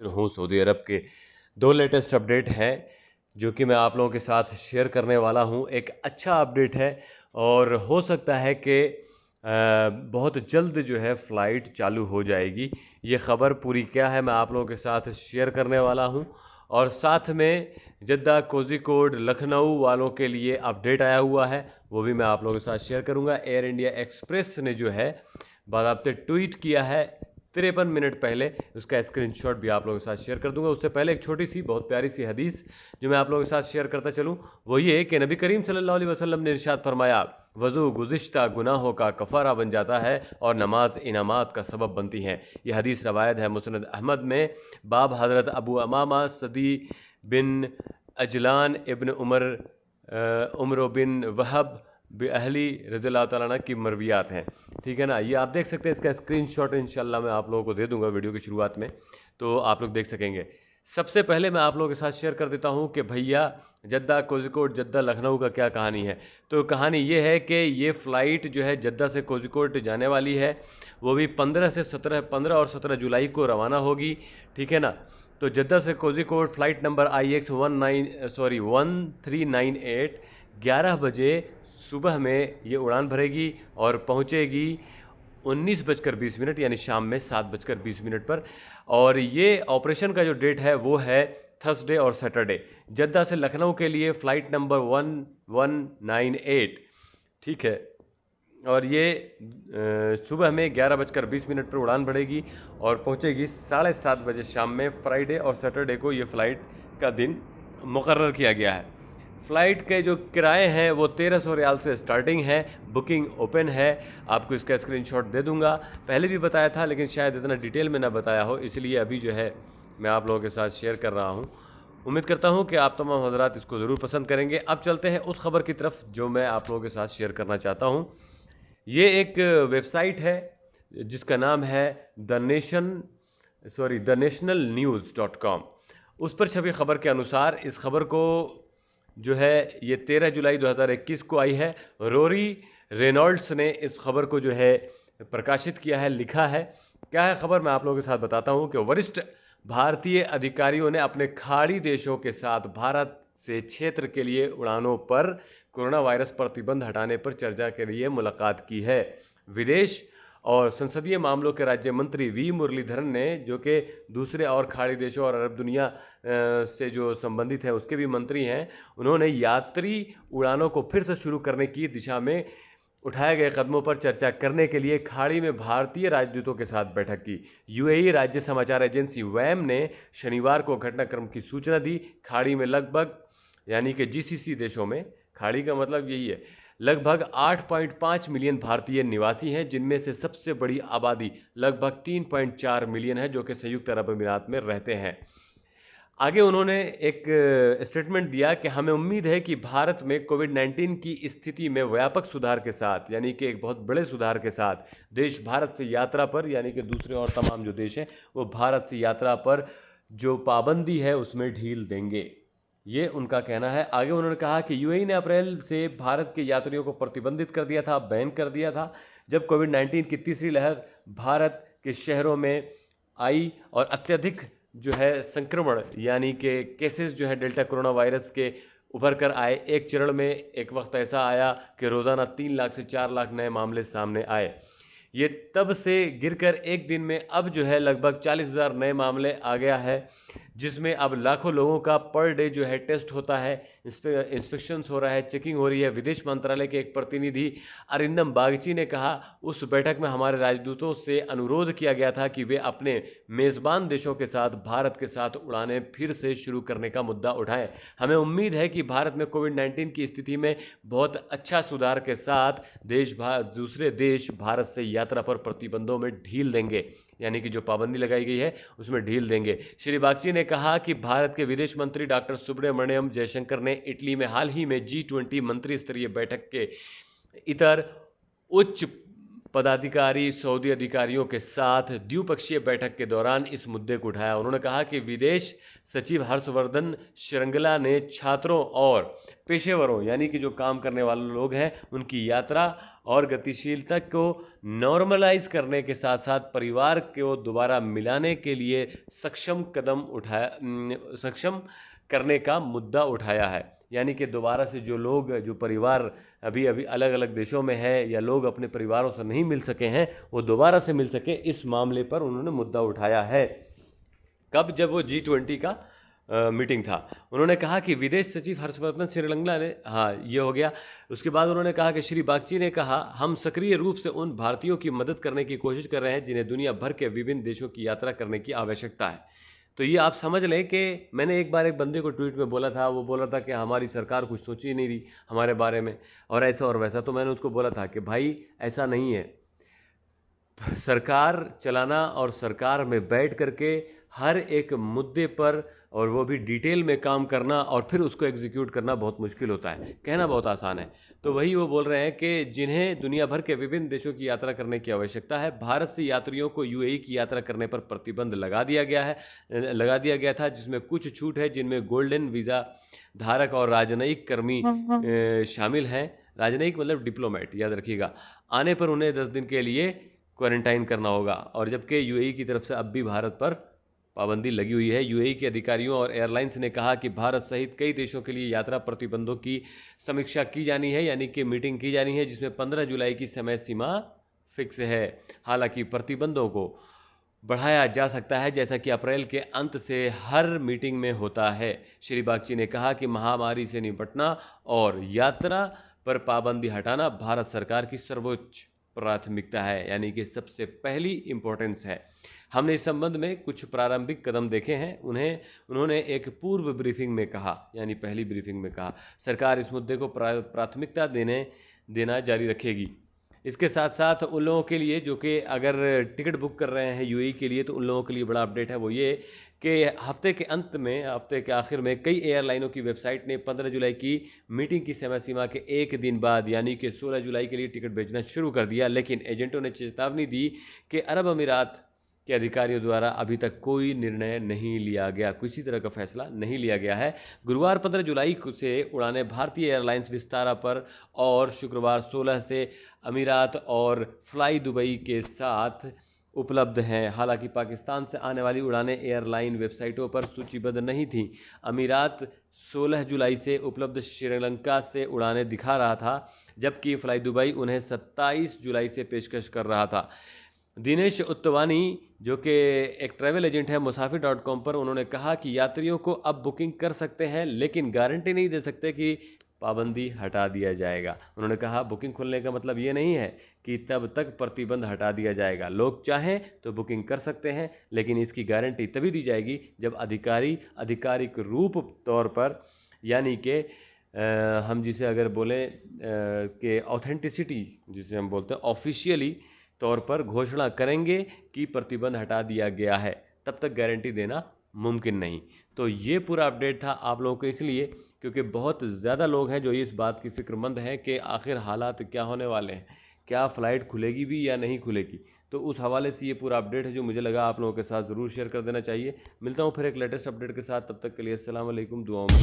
हूँ सऊदी अरब के 2 latest update हैं जो कि मैं आप लोगों के साथ शेयर करने वाला हूँ। एक अच्छा अपडेट है और हो सकता है कि बहुत जल्द जो है फ़्लाइट चालू हो जाएगी। ये ख़बर पूरी क्या है मैं आप लोगों के साथ शेयर करने वाला हूँ और साथ में जद्दा, कोज़िकोड, लखनऊ वालों के लिए अपडेट आया हुआ है, वो भी मैं आप लोगों के साथ शेयर करूँगा। एयर इंडिया एक्सप्रेस ने जो है बाकायदा ट्वीट किया है 53 मिनट पहले, उसका स्क्रीनशॉट भी आप लोगों के साथ शेयर कर दूंगा। उससे पहले एक छोटी सी बहुत प्यारी सी हदीस जो मैं आप लोगों के साथ शेयर करता चलूँ, वो ये कि नबी करीम सल्लल्लाहु अलैहि वसल्लम ने इरशाद फरमाया, वज़ू गुज़िश्ता गुनाहों का कफ़ारा बन जाता है और नमाज इनामात का सबब बनती है। ये हदीस रवायत है मुस्नद अहमद में, बाब हज़रत अबू अमामा सदी बिन अजलान इब्न उमर बिन वहब अहली रज़ियल्लाहु तआला अन्हु की मरवियात हैं। ठीक है ना, ये आप देख सकते हैं, इसका स्क्रीनशॉट इंशाल्लाह मैं आप लोगों को दे दूंगा वीडियो की शुरुआत में, तो आप लोग देख सकेंगे। सबसे पहले मैं आप लोगों के साथ शेयर कर देता हूं कि भैया जद्दा, कोझिकोड, जद्दा, लखनऊ का क्या कहानी है। तो कहानी ये है कि ये फ़्लाइट जो है जद्दा से कोझिकोड जाने वाली है, वो भी 15 और 17 जुलाई को रवाना होगी। ठीक है ना, तो जद्दा से कोझिकोड फ़्लाइट नंबर IX 1398 11 बजे सुबह में ये उड़ान भरेगी और पहुंचेगी 19:20 यानी शाम में 7:20 पर। और ये ऑपरेशन का जो डेट है वो है थर्सडे और सैटरडे। जद्दा से लखनऊ के लिए फ़्लाइट नंबर 1198, ठीक है, और ये सुबह में 11:20 पर उड़ान भरेगी और पहुंचेगी 7:30 बजे शाम में। फ्राइडे और सैटरडे को ये फ़्लाइट का दिन मुकर्रर किया गया है। फ़्लाइट के जो किराए हैं वो 1300 रियाल से स्टार्टिंग है, बुकिंग ओपन है। आपको इसका स्क्रीनशॉट दे दूंगा, पहले भी बताया था लेकिन शायद इतना डिटेल में ना बताया हो, इसलिए अभी जो है मैं आप लोगों के साथ शेयर कर रहा हूँ। उम्मीद करता हूँ कि आप तमाम हज़रात इसको ज़रूर पसंद करेंगे। अब चलते हैं उस खबर की तरफ जो मैं आप लोगों के साथ शेयर करना चाहता हूँ। ये एक वेबसाइट है जिसका नाम है द national.news.com। उस पर छपी खबर के अनुसार इस खबर को जो है ये 13 जुलाई 2021 को आई है। रोरी रेनॉल्ड्स ने इस खबर को जो है प्रकाशित किया है, लिखा है। क्या है खबर, मैं आप लोगों के साथ बताता हूँ कि वरिष्ठ भारतीय अधिकारियों ने अपने खाड़ी देशों के साथ भारत से क्षेत्र के लिए उड़ानों पर कोरोना वायरस प्रतिबंध हटाने पर चर्चा के लिए मुलाकात की है। विदेश और संसदीय मामलों के राज्य मंत्री वी मुरलीधरन ने, जो कि दूसरे और खाड़ी देशों और अरब दुनिया से जो संबंधित है उसके भी मंत्री हैं, उन्होंने यात्री उड़ानों को फिर से शुरू करने की दिशा में उठाए गए कदमों पर चर्चा करने के लिए खाड़ी में भारतीय राजदूतों के साथ बैठक की। यूएई राज्य समाचार एजेंसी वैम ने शनिवार को घटनाक्रम की सूचना दी। खाड़ी में लगभग, यानी कि GCC देशों में, खाड़ी का मतलब यही है, लगभग 8.5 मिलियन भारतीय निवासी हैं, जिनमें से सबसे बड़ी आबादी लगभग 3.4 मिलियन है जो कि संयुक्त अरब अमीरात में रहते हैं। आगे उन्होंने एक स्टेटमेंट दिया कि हमें उम्मीद है कि भारत में कोविड-19 की स्थिति में व्यापक सुधार के साथ, यानी कि एक बहुत बड़े सुधार के साथ, देश भारत से यात्रा पर, यानी कि दूसरे और तमाम जो देश हैं वो भारत से यात्रा पर जो पाबंदी है उसमें ढील देंगे, ये उनका कहना है। आगे उन्होंने कहा कि यूएई ने अप्रैल से भारत के यात्रियों को प्रतिबंधित कर दिया था, बैन कर दिया था, जब कोविड-19 की तीसरी लहर भारत के शहरों में आई और अत्यधिक जो है संक्रमण, यानी कि केसेस जो है डेल्टा कोरोना वायरस के उभर कर आए। एक चरण में एक वक्त ऐसा आया कि रोज़ाना 3 लाख से 4 लाख नए मामले सामने आए। ये तब से गिरकर एक दिन में अब जो है लगभग 40,000 नए मामले आ गया है, जिसमें अब लाखों लोगों का पर डे जो है टेस्ट होता है, इंस्पेक्शंस हो रहा है, चेकिंग हो रही है। विदेश मंत्रालय के एक प्रतिनिधि अरिंदम बागची ने कहा, उस बैठक में हमारे राजदूतों से अनुरोध किया गया था कि वे अपने मेज़बान देशों के साथ भारत के साथ उड़ानें फिर से शुरू करने का मुद्दा उठाएं। हमें उम्मीद है कि भारत में कोविड-19 की स्थिति में बहुत अच्छा सुधार के साथ दूसरे देश भारत से यात्रा पर प्रतिबंधों में ढील देंगे, यानी कि जो पाबंदी लगाई गई है उसमें ढील देंगे। श्री बागची ने कहा कि भारत के विदेश मंत्री डॉक्टर सुब्रमण्यम जयशंकर ने इटली में हाल ही में G20 मंत्री स्तरीय बैठक के इतर उच्च पदाधिकारी सऊदी अधिकारियों के साथ द्विपक्षीय बैठक के दौरान इस मुद्दे को उठाया। उन्होंने कहा कि विदेश सचिव हर्षवर्धन श्रृंगला ने छात्रों और पेशेवरों, यानी कि जो काम करने वाले लोग हैं, उनकी यात्रा और गतिशीलता को नॉर्मलाइज करने के साथ साथ परिवार को दोबारा मिलाने के लिए सक्षम करने का मुद्दा उठाया है। यानी कि दोबारा से जो लोग, जो परिवार अभी अभी अलग अलग देशों में है या लोग अपने परिवारों से नहीं मिल सके हैं, वो दोबारा से मिल सके, इस मामले पर उन्होंने मुद्दा उठाया है। कब? जब वो G20 का मीटिंग था। उन्होंने कहा कि विदेश सचिव हर्षवर्धन श्रीलंका ने, हाँ ये हो गया। उसके बाद उन्होंने कहा कि श्री बागची ने कहा, हम सक्रिय रूप से उन भारतीयों की मदद करने की कोशिश कर रहे हैं जिन्हें दुनिया भर के विभिन्न देशों की यात्रा करने की आवश्यकता है। तो ये आप समझ लें कि मैंने एक बार एक बंदे को ट्वीट में बोला था, वो बोला था कि हमारी सरकार कुछ सोच ही नहीं रही हमारे बारे में और ऐसा और वैसा। तो मैंने उसको बोला था कि भाई ऐसा नहीं है, सरकार चलाना और सरकार में बैठ करके हर एक मुद्दे पर और वो भी डिटेल में काम करना और फिर उसको एग्जीक्यूट करना बहुत मुश्किल होता है, कहना बहुत आसान है। तो वही वो बोल रहे हैं कि जिन्हें दुनिया भर के विभिन्न देशों की यात्रा करने की आवश्यकता है, भारत से यात्रियों को यूएई की यात्रा करने पर प्रतिबंध लगा दिया गया था, जिसमें कुछ छूट है, जिनमें गोल्डन वीज़ा धारक और राजनयिक कर्मी शामिल हैं। राजनयिक मतलब डिप्लोमेट, याद रखिएगा। आने पर उन्हें 10 दिन के लिए क्वारंटाइन करना होगा। और जबकि यूएई की तरफ से अब भी भारत पर पाबंदी लगी हुई है। यूएई के अधिकारियों और एयरलाइंस ने कहा कि भारत सहित कई देशों के लिए यात्रा प्रतिबंधों की समीक्षा की जानी है, यानी कि मीटिंग की जानी है, जिसमें 15 जुलाई की समय सीमा फिक्स है। हालांकि प्रतिबंधों को बढ़ाया जा सकता है, जैसा कि अप्रैल के अंत से हर मीटिंग में होता है। श्री बागची ने कहा कि महामारी से निपटना और यात्रा पर पाबंदी हटाना भारत सरकार की सर्वोच्च प्राथमिकता है, यानी कि सबसे पहली इंपॉर्टेंस है। हमने इस संबंध में कुछ प्रारंभिक कदम देखे हैं। उन्होंने एक पूर्व ब्रीफिंग में कहा, यानी पहली ब्रीफिंग में कहा, सरकार इस मुद्दे को प्राथमिकता देना जारी रखेगी। इसके साथ साथ उन लोगों के लिए जो कि अगर टिकट बुक कर रहे हैं यूएई के लिए, तो उन लोगों के लिए बड़ा अपडेट है, वो ये कि हफ्ते के आखिर में कई एयरलाइनों की वेबसाइट ने 15 जुलाई की मीटिंग की समय सीमा के एक दिन बाद, यानी कि 16 जुलाई के लिए टिकट बेचना शुरू कर दिया। लेकिन एजेंटों ने चेतावनी दी कि अरब अमीरात के अधिकारियों द्वारा अभी तक कोई निर्णय नहीं लिया गया, किसी तरह का फैसला नहीं लिया गया है। गुरुवार 15 जुलाई से उड़ानें भारतीय एयरलाइंस विस्तारा पर और शुक्रवार 16 से अमीरात और फ्लाई दुबई के साथ उपलब्ध हैं। हालांकि पाकिस्तान से आने वाली उड़ानें एयरलाइन वेबसाइटों पर सूचीबद्ध नहीं थीं। अमीरात 16 जुलाई से उपलब्ध श्रीलंका से उड़ानें दिखा रहा था, जबकि फ्लाई दुबई उन्हें 27 जुलाई से पेशकश कर रहा था। दिनेश उत्तवानी जो कि एक ट्रैवल एजेंट है मुसाफिर.com पर, उन्होंने कहा कि यात्रियों को अब बुकिंग कर सकते हैं, लेकिन गारंटी नहीं दे सकते कि पाबंदी हटा दिया जाएगा। उन्होंने कहा बुकिंग खुलने का मतलब ये नहीं है कि तब तक प्रतिबंध हटा दिया जाएगा। लोग चाहें तो बुकिंग कर सकते हैं, लेकिन इसकी गारंटी तभी दी जाएगी जब आधिकारिक रूप तौर पर, यानी कि हम जिसे अगर बोलें कि ऑथेंटिसिटी जिसे हम बोलते हैं, ऑफिशियली तौर पर घोषणा करेंगे कि प्रतिबंध हटा दिया गया है। तब तक गारंटी देना मुमकिन नहीं। तो ये पूरा अपडेट था आप लोगों को इसलिए क्योंकि बहुत ज़्यादा लोग हैं जो इस बात की फिक्रमंद हैं कि आखिर हालात क्या होने वाले हैं, क्या फ़्लाइट खुलेगी भी या नहीं खुलेगी। तो उस हवाले से ये पूरा अपडेट है जो मुझे लगा आप लोगों के साथ ज़रूर शेयर कर देना चाहिए। मिलता हूँ फिर एक लेटेस्ट अपडेट के साथ, तब तक के लिए अस्सलाम वालेकुम, दुआओं में।